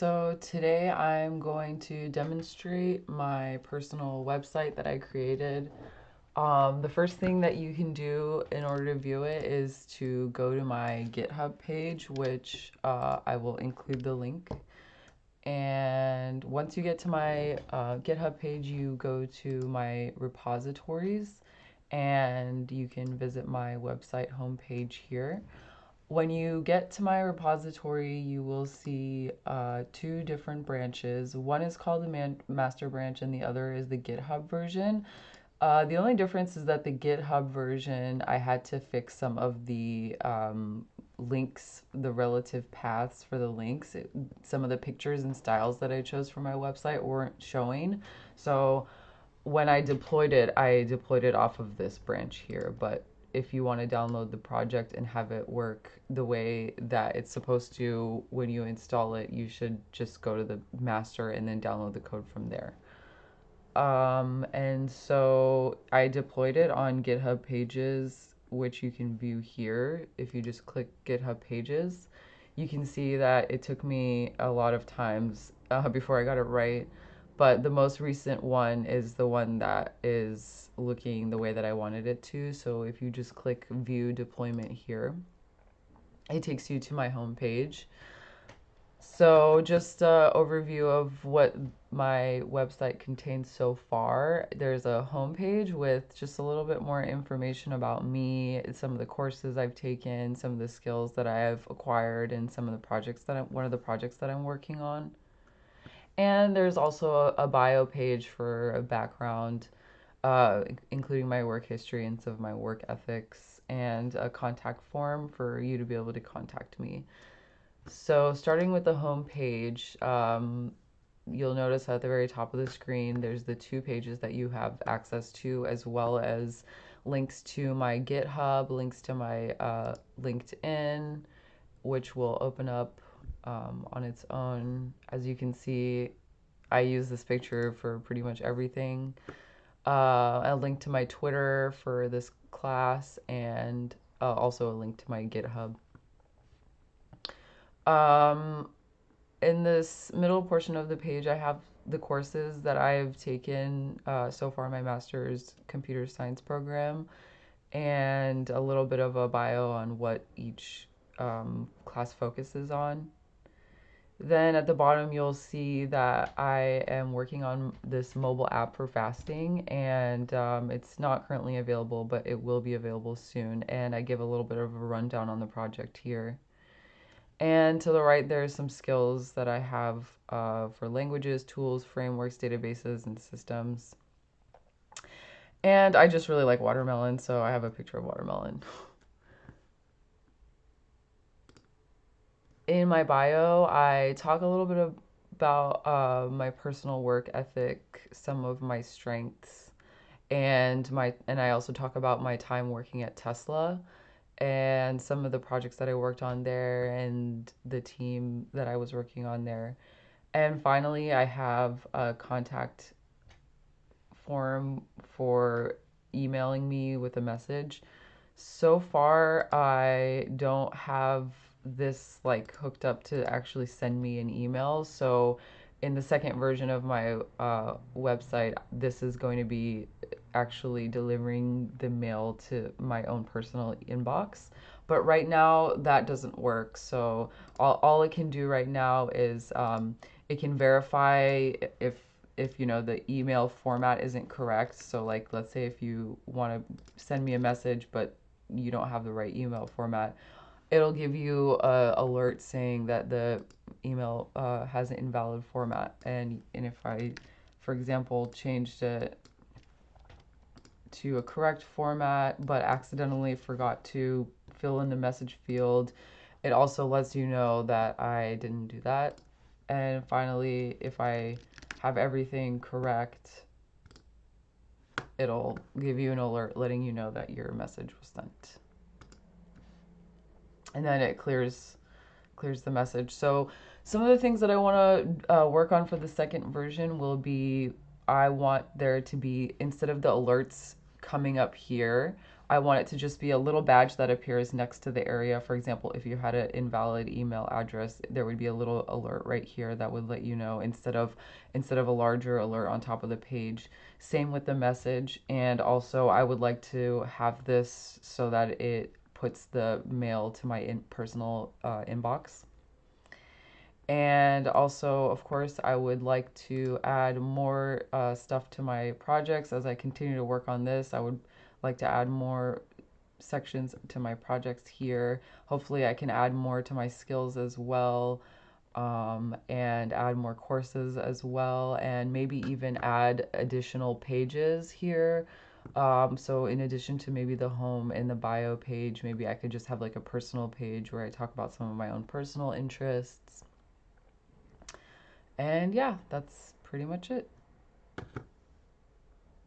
So today I'm going to demonstrate my personal website that I created. The first thing that you can do in order to view it is to go to my GitHub page, which I will include the link. And once you get to my GitHub page, you go to my repositories and you can visit my website homepage here. When you get to my repository, you will see two different branches. One is called the master branch and the other is the GitHub version. The only difference is that the GitHub version, I had to fix some of the links, the relative paths for the links. Some of the pictures and styles that I chose for my website weren't showing. So when I deployed it off of this branch here. But if you want to download the project and have it work the way that it's supposed to when you install it, you should just go to the master and then download the code from there. And so I deployed it on GitHub Pages, which you can view here. If you just click GitHub Pages, you can see that it took me a lot of times before I got it right. But the most recent one is the one that is looking the way that I wanted it to. So if you just click View Deployment here, it takes you to my home page. So just an overview of what my website contains so far. There's a homepage with just a little bit more information about me, some of the courses I've taken, some of the skills that I have acquired, and some of the projects one of the projects that I'm working on. And there's also a bio page for a background, including my work history and some of my work ethics, and a contact form for you to be able to contact me. So starting with the home page, you'll notice at the very top of the screen, there's the two pages that you have access to, as well as links to my GitHub, links to my LinkedIn, which will open up on its own. As you can see, I use this picture for pretty much everything. A link to my Twitter for this class, and also a link to my GitHub. Um, in this middle portion of the page, I have the courses that I've taken so far in my master's computer science program, and a little bit of a bio on what each class focuses on. Then at the bottom, you'll see that I am working on this mobile app for fasting, and it's not currently available, but it will be available soon. And I give a little bit of a rundown on the project here. And to the right, there's some skills that I have for languages, tools, frameworks, databases, and systems. And I just really like watermelon, so I have a picture of watermelon. In my bio, I talk a little bit about my personal work ethic, some of my strengths, and I also talk about my time working at Tesla and some of the projects that I worked on there and the team that I was working on there. And finally, I have a contact form for emailing me with a message. So far, I don't have this like hooked up to actually send me an email. So in the second version of my website, this is going to be actually delivering the mail to my own personal inbox. But right now, that doesn't work. So all it can do right now is it can verify if you know the email format isn't correct. So like let's say if you want to send me a message but you don't have the right email format, it'll give you a alert saying that the email has an invalid format. And if I, for example, changed it to a correct format but accidentally forgot to fill in the message field, it also lets you know that I didn't do that. And finally, if I have everything correct, it'll give you an alert letting you know that your message was sent. And then it clears the message. So some of the things that I want to work on for the second version will be, I want there to be, instead of the alerts coming up here, I want it to just be a little badge that appears next to the area. For example, if you had an invalid email address, there would be a little alert right here that would let you know instead of a larger alert on top of the page. Same with the message. And also I would like to have this so that it puts the mail to my personal inbox. And also, of course, I would like to add more stuff to my projects as I continue to work on this. I would like to add more sections to my projects here. Hopefully, I can add more to my skills as well, and add more courses as well, and maybe even add additional pages here. So in addition to maybe the home and the bio page, maybe I could just have like a personal page where I talk about some of my own personal interests. And yeah, that's pretty much it.